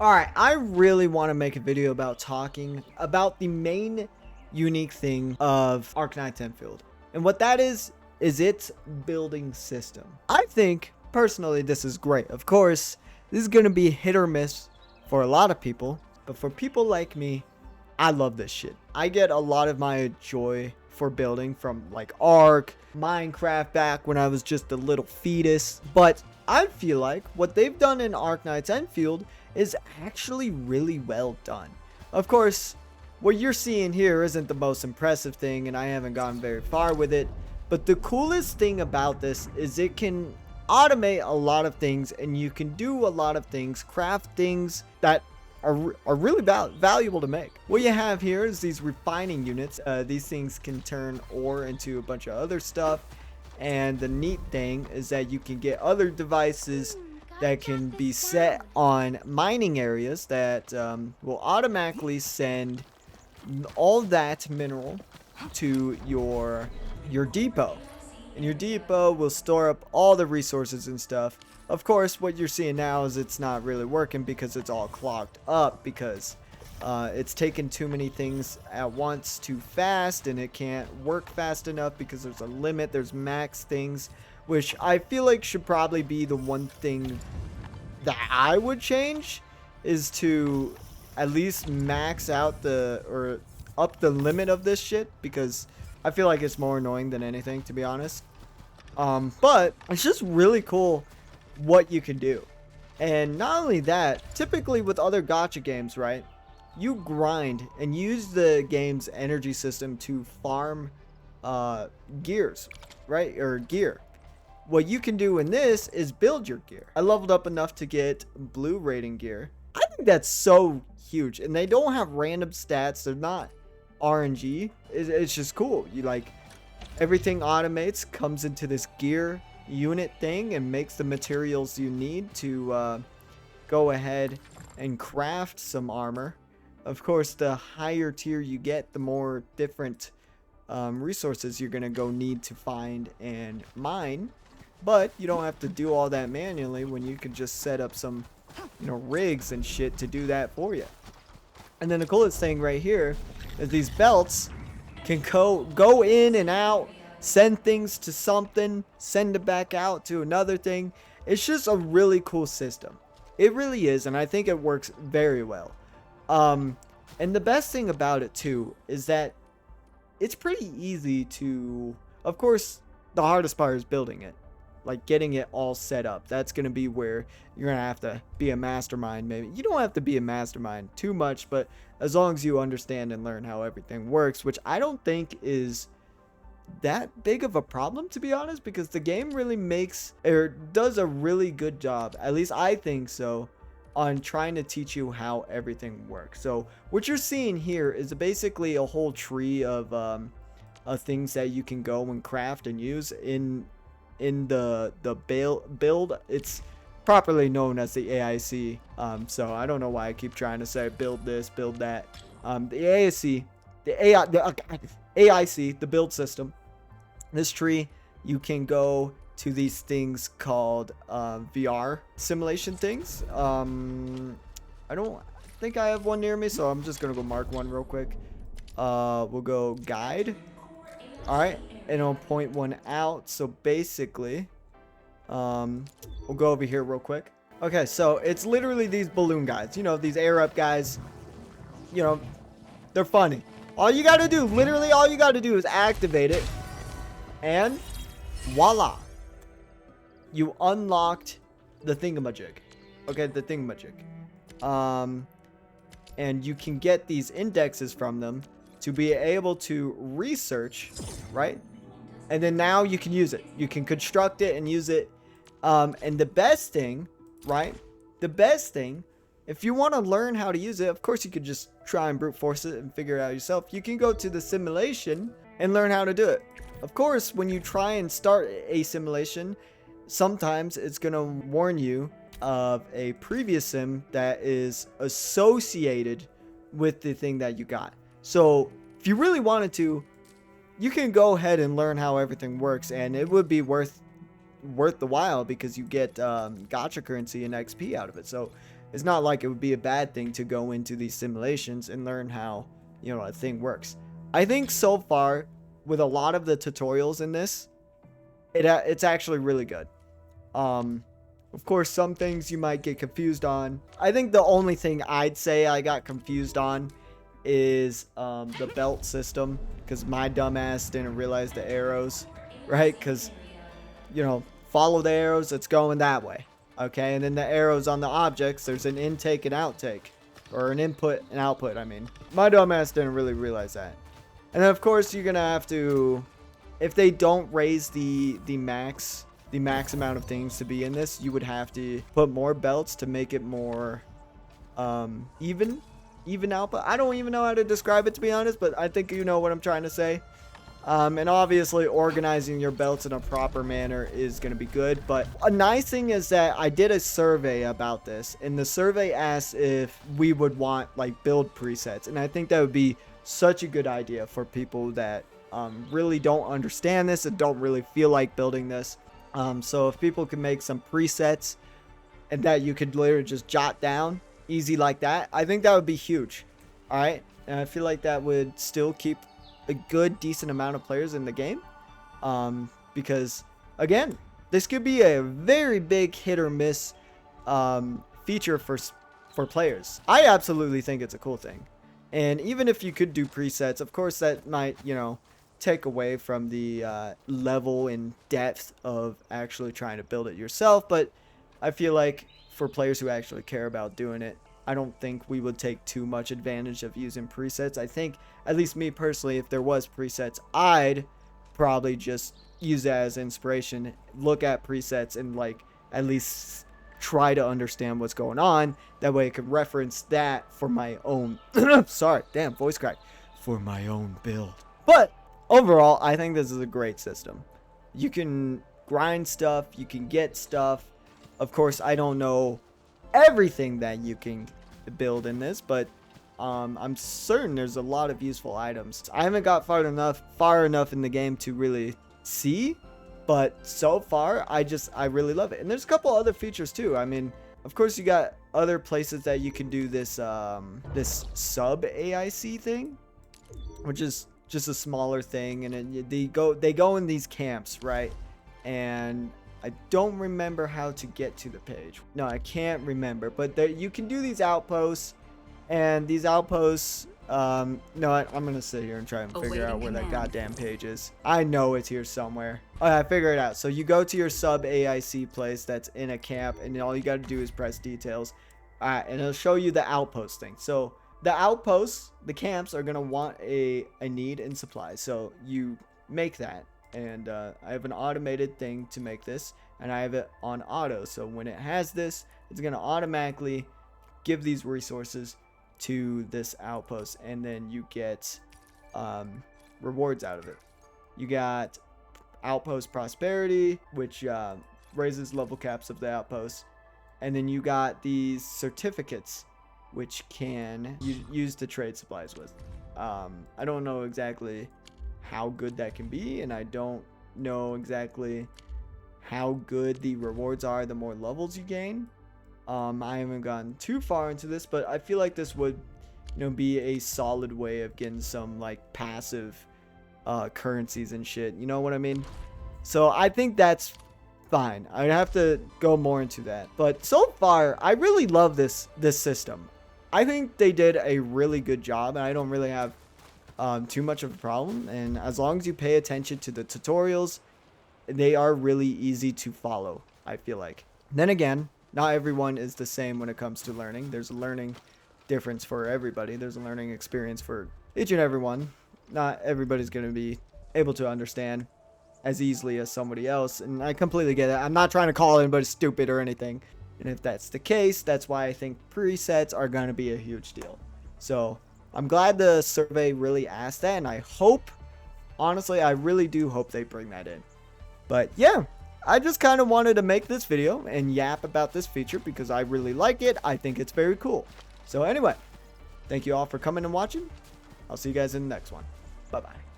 Alright, I really want to make a video about talking about the main unique thing of Arknights Enfield. And what that is its building system. I think, personally, this is great. Of course, this is going to be hit or miss for a lot of people. But for people like me, I love this shit. I get a lot of my joy for building from like Ark, Minecraft back when I was just a little fetus. But I feel like what they've done in Arknights Enfield is actually really well done. Of course, what you're seeing here isn't the most impressive thing, and I haven't gone very far with it. But the coolest thing about this is it can automate a lot of things, and you can do a lot of things, craft things that are really valuable to make. What you have here is these refining units. These things can turn ore into a bunch of other stuff. And the neat thing is that you can get other devices that can be set on mining areas that will automatically send all that mineral to your depot. And your depot will store up all the resources and stuff. Of course, what you're seeing now is it's not really working because it's all clogged up because it's taking too many things at once too fast, and it can't work fast enough because there's a limit. There's max things, which I feel like should probably be the one thing that I would change, is to at least max out or up the limit of this shit, because I feel like it's more annoying than anything, to be honest. But it's just really cool what you can do. And not only that, typically with other gacha games, right, you grind and use the game's energy system to farm gears, right, or gear. What you can do in this is build your gear. I leveled up enough to get blue rating gear. I think that's so huge, and they don't have random stats. They're not RNG. It's just cool. You like, everything automates, comes into this gear unit thing, and makes the materials you need to go ahead and craft some armor. Of course, the higher tier you get, the more different resources you're gonna go need to find and mine. But you don't have to do all that manually when you can just set up some, rigs and shit to do that for you. And then the coolest thing right here is these belts can go in and out, send things to something, send it back out to another thing. It's just a really cool system. It really is, and I think it works very well. And the best thing about it too is that it's pretty easy to, of course, the hardest part is building it, like getting it all set up. That's going to be where you're going to have to be a mastermind. Maybe you don't have to be a mastermind too much, but as long as you understand and learn how everything works, which I don't think is that big of a problem, to be honest, because the game really does a really good job, at least I think so, on trying to teach you how everything works. So what you're seeing here is basically a whole tree of things that you can go and craft and use in the build. It's properly known as the AIC. So I don't know why I keep trying to say build this, build that. The AIC, AIC, the build system. This tree, you can go to these things called VR simulation things. I don't think I have one near me, so I'm just gonna go mark one real quick. We'll go guide. All right, and I'll point one out. So basically, we'll go over here real quick. Okay, so it's literally these balloon guys. These air up guys. They're funny. All you gotta do, literally all you gotta do is activate it, and voila, you unlocked the thingamajig. Okay, the thingamajig. And you can get these indexes from them to be able to research, right? And then now you can use it. You can construct it and use it. And the best thing, right? The best thing, if you want to learn how to use it, of course you could just try and brute force it and figure it out yourself. You can go to the simulation and learn how to do it. Of course, when you try and start a simulation, sometimes it's going to warn you of a previous sim that is associated with the thing that you got. So if you really wanted to, you can go ahead and learn how everything works, and it would be worth the while because you get gacha currency and XP out of it. So It's not like it would be a bad thing to go into these simulations and learn how, you know, a thing works. I think so far, with a lot of the tutorials in this, it's actually really good. Of course, some things you might get confused on. I think the only thing I'd say I got confused on is the belt system, because my dumbass didn't realize the arrows, right? Because, you know, follow the arrows, it's going that way, okay? And then the arrows on the objects, there's an intake and outtake, or an input and output, I mean. My dumbass didn't really realize that. And then, of course, you're gonna have to, if they don't raise the max amount of things to be in this, you would have to put more belts to make it more even output. I don't even know how to describe it, to be honest, but I think you know what I'm trying to say. And obviously organizing your belts in a proper manner is going to be good. But a nice thing is that I did a survey about this, and the survey asked if we would want like build presets, and I think that would be such a good idea for people that really don't understand this and don't really feel like building this. So if people can make some presets and that you could literally just jot down easy like that, I think that would be huge. All right, and I feel like that would still keep a good decent amount of players in the game, because again, this could be a very big hit or miss feature for players. I absolutely think it's a cool thing, and even if you could do presets, of course that might, you know, take away from the level and depth of actually trying to build it yourself. But I feel like for players who actually care about doing it, I don't think we would take too much advantage of using presets. I think, at least me personally, if there was presets, I'd probably just use that as inspiration, look at presets, and like at least try to understand what's going on. That way I could reference that for my own sorry, damn, voice crack, for my own build. But overall, I think this is a great system. You can grind stuff, you can get stuff. Of course, I don't know everything that you can build in this, but I'm certain there's a lot of useful items. I haven't got far enough in the game to really see, but so far I really love it. And there's a couple other features too. I mean, of course, you got other places that you can do this this sub AIC thing, which is just a smaller thing, and they go in these camps, right? And I don't remember how to get to the page. No, I can't remember, but you can do these outposts, and these outposts, no, I'm gonna sit here and try and figure out where that goddamn page is. I know it's here somewhere. Oh, I figured it out. So you go to your sub AIC place that's in a camp, and all you gotta do is press details. And it'll show you the outpost thing. So the outposts, the camps, are going to want a need and supply. So you make that. And I have an automated thing to make this. And I have it on auto. So when it has this, it's going to automatically give these resources to this outpost. And then you get rewards out of it. You got outpost prosperity, which raises level caps of the outpost. And then you got these certificates, which can use to trade supplies with. I don't know exactly how good that can be, and I don't know exactly how good the rewards are the more levels you gain. I haven't gone too far into this, but I feel like this would, you know, be a solid way of getting some like passive currencies and shit. You know what I mean? So I think that's fine. I'd have to go more into that. But so far, I really love this system. I think they did a really good job, and I don't really have too much of a problem. And as long as you pay attention to the tutorials, they are really easy to follow, I feel like. Then again, not everyone is the same when it comes to learning. There's a learning difference for everybody. There's a learning experience for each and every one. Not everybody's going to be able to understand as easily as somebody else, and I completely get it. I'm not trying to call anybody stupid or anything. And if that's the case, that's why I think presets are going to be a huge deal. So I'm glad the survey really asked that, and I hope, honestly, I really do hope they bring that in. But yeah, I just kind of wanted to make this video and yap about this feature because I really like it. I think it's very cool. So anyway, thank you all for coming and watching. I'll see you guys in the next one. Bye-bye.